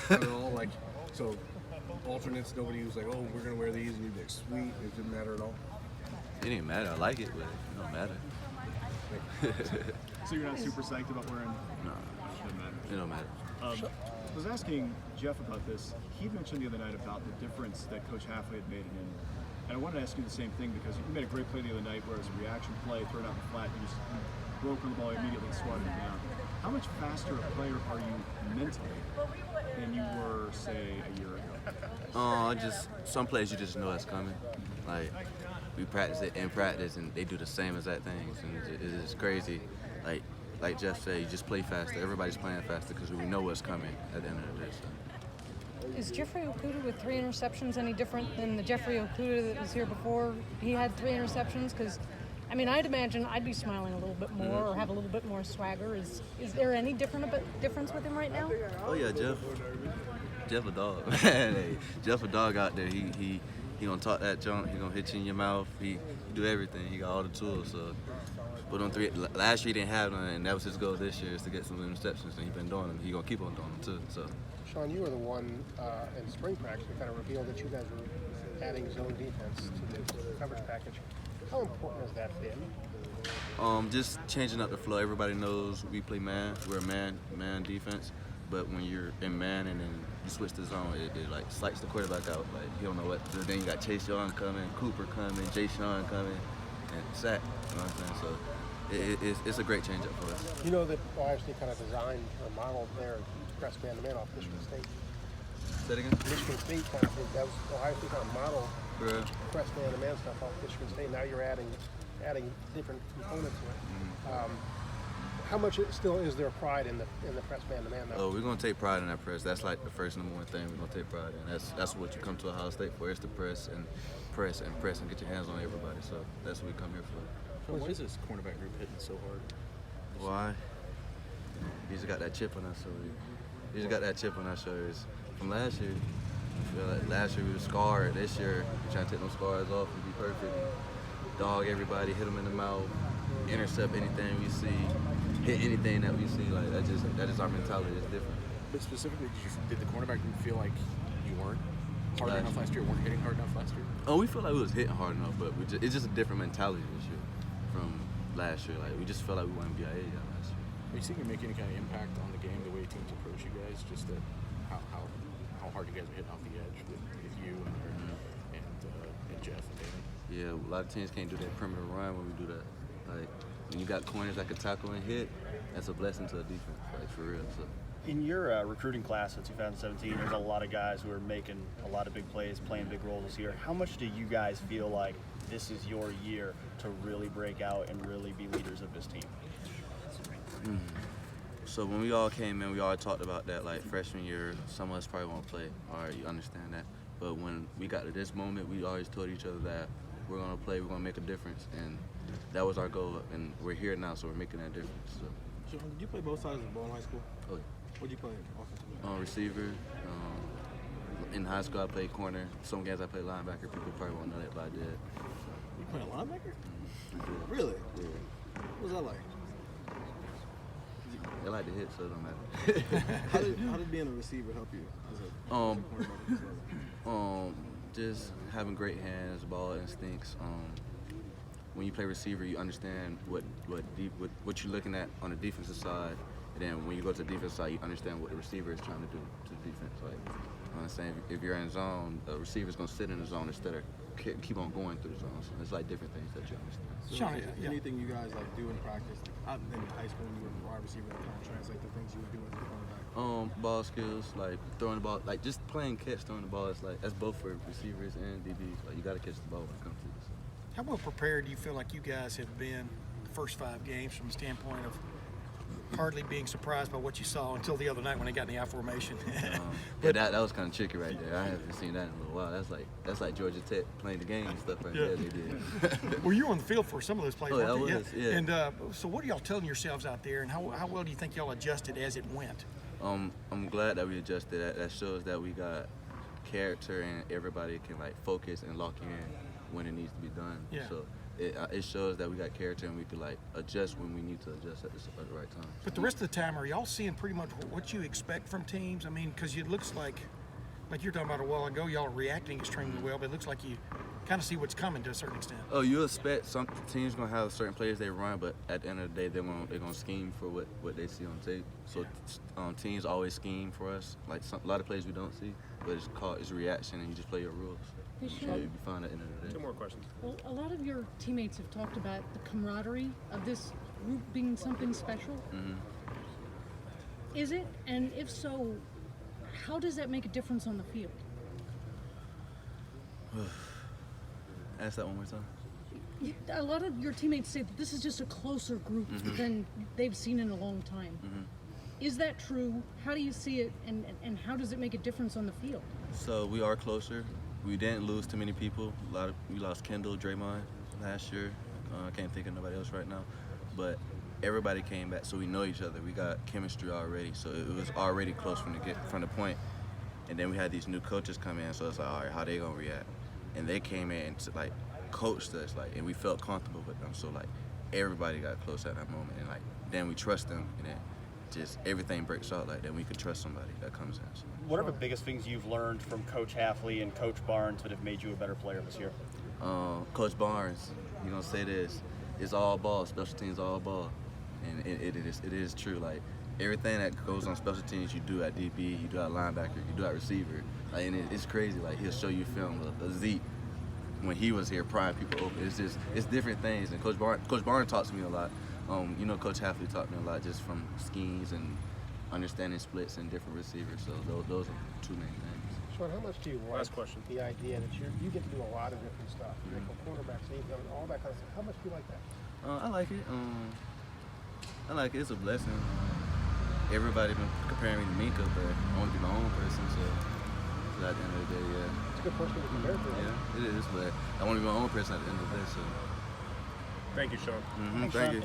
Not at all. Like, so alternates, nobody was like, oh, we're gonna wear these, and you'd be like, sweet. It didn't matter at all. It didn't matter. I like it, but it don't matter. So you're not super psyched about wearing? No, it don't matter. I was asking Jeff about this. He mentioned the other night about the difference that Coach Halfway had made in him. And I wanted to ask you the same thing because you made a great play the other night where it was a reaction play, thrown out in the flat, you just broke on the ball immediately and swatted it down. How much faster a player are you mentally than you were, say, a year ago? Just some plays you just know it's coming. Like, we practice it in practice, and they do the same exact things, and it's just crazy. Like Jeff said, you just play faster. Everybody's playing faster because we know what's coming at the end of the day. So. Is Jeffrey Okudah with 3 interceptions any different than the Jeffrey Okudah that was here before? He had 3 interceptions because, I mean, I'd imagine I'd be smiling a little bit more or have a little bit more swagger. Is there any difference with him right now? Oh yeah, Jeff a dog. Hey, Jeff a dog out there. He gonna talk that junk. He gonna hit you in your mouth. He do everything. He got all the tools. So, but on 3 last year he didn't have none, and that was his goal this year is to get some interceptions, and he been doing them. He gonna keep on doing them too. So. Shaun, you were the one in spring practice that kind of revealed that you guys were adding zone defense to the coverage package. How important has that been? Just changing up the flow. Everybody knows we play man. We're a man defense. But when you're in man and then you switch to zone, it like slices the quarterback out. Like you don't know what to do. Then you got Chase Young coming, Cooper coming, Jay Sean coming, and sack. You know what I'm saying? So it's a great change up for us. You know that Ohio State kind of designed or modeled their press man-to-man off Michigan State. Say it again? Michigan State kind of that was Ohio State kind of modeled press man-to-man stuff off Michigan State. Now you're adding different components to it. How much still is there pride in the press man-to-man? Oh, we're gonna take pride in that press. That's like the first number one thing we're gonna take pride in. That's what you come to Ohio State for. It's to press and get your hands on everybody. So that's what we come here for. So why is this cornerback group hitting so hard? Why? He just got that chip on us shoulders. He just got that chip on our shoulders from last year. I feel like last year we were scarred. This year we're trying to take those scars off and be perfect. Dog everybody, hit them in the mouth, intercept anything we see, hit anything that we see. Like that is our mentality. It's different. But specifically, did the cornerback group feel like you weren't hard enough last year? Weren't hitting hard enough last year? Oh, we feel like we was hitting hard enough, but it's just a different mentality this year from last year. Like we just felt like we weren't BIA yet last year. Are you seeing it make any kind of impact on the game, the way teams approach you guys? Just that how hard you guys are hitting off the edge with you and Jeff and Damon? Yeah, a lot of teams can't do that perimeter run when we do that. Like when you got corners that can tackle and hit, that's a blessing to a defense, like for real. So. In your recruiting class of 2017, there's a lot of guys who are making a lot of big plays, playing big roles this year. How much do you guys feel like this is your year to really break out and really be leaders of this team? So when we all came in, we all talked about that. Like freshman year, some of us probably won't play. All right, you understand that. But when we got to this moment, we always told each other that we're gonna play, we're gonna make a difference, and that was our goal. And we're here now, so we're making that difference. So. Shaun, did you play both sides of the ball in high school? Oh, yeah. What did you play offensively? Receiver. In high school, I played corner. Some games I played linebacker. People probably won't know that, but I did. You playing linebacker? I did. Really? Yeah. What was that like? I like to hit, so it don't matter. How did being a receiver help you as a cornerback? Just having great hands, ball instincts. When you play receiver, you understand what you're looking at on the defensive side, and then when you go to the defensive side, you understand what the receiver is trying to do to the defense. Like, you know what I'm saying? If you're in zone, the receiver's gonna sit in the zone instead of keep on going through the zone. So it's like different things that you understand. So Shaun, anything you guys like do in practice, like in high school when you were a wide receiver, that kind of translate the things you would do as a cornerback? Ball skills, like throwing the ball, like just playing catch, throwing the ball. It's like that's both for receivers and DBs. Like you got to catch the ball when it comes to it. So. How well prepared do you feel like you guys have been the first 5 games from the standpoint of hardly being surprised by what you saw until the other night when they got in the I formation? Yeah, that was kind of tricky right there. I haven't seen that in a little while. That's like Georgia Tech playing the game and stuff like that. They did. Well, you were on the field for some of those plays, I weren't you? was, yeah. And so what are y'all telling yourselves out there, and how well do you think y'all adjusted as it went? I'm glad that we adjusted. That shows that we got character and everybody can like focus and lock in when it needs to be done. Yeah. So it shows that we got character and we could like adjust when we need to adjust at the right time. But the rest of the time, are y'all seeing pretty much what you expect from teams? I mean, because it looks like you're talking about a while ago, y'all are reacting extremely well, but it looks like you kind of see what's coming to a certain extent. Oh, you expect some teams gonna have certain players they run, but at the end of the day, they're gonna scheme for what they see on tape. So teams always scheme for us. Like a lot of plays we don't see, but it's reaction, and you just play your rules. Hey, So Shaun, you'll be fine at the end of the day. Two more questions. well, a lot of your teammates have talked about the camaraderie of this group being something special. Mm-hmm. Is it? And if so, how does that make a difference on the field? Ask that one more time. A lot of your teammates say that this is just a closer group than they've seen in a long time. Is that true? How do you see it, and how does it make a difference on the field? So we are closer. We didn't lose too many people. We lost Kendall, Draymond last year. I can't think of nobody else right now. But everybody came back, so we know each other. We got chemistry already, so it was already close from the point. And then we had these new coaches come in, so it's like, all right, how they gonna react? And they came in to like coached us, like, and we felt comfortable with them. So like everybody got close at that moment, and like then we trust them, and then just everything breaks out like that. We could trust somebody that comes in. So. What are the biggest things you've learned from Coach Hafley and Coach Barnes that have made you a better player this year? Coach Barnes, you gonna say this? It's all ball. Special teams all ball, and it is true. Like everything that goes on special teams, you do at DB, you do at linebacker, you do at receiver. Like, and it's crazy. Like he'll show you film of Zeke when he was here, prying people open. It's different things. And Coach Barnes taught to me a lot. You know, Coach Hafley taught me a lot just from schemes and understanding splits and different receivers. So those are two main things. Shaun, how much do you like Last question. the idea that you get to do a lot of different stuff? You make a quarterback, safety, all that kind of stuff. How much do you like that? I like it. I like it. It's a blessing. Everybody been comparing me to Minka, but I want to be my own person. So at the end of the day, yeah. It's a good person to compare to. Right? Yeah, it is. But I want to be my own person at the end of the day. So. Thank you, Shaun. Thank you.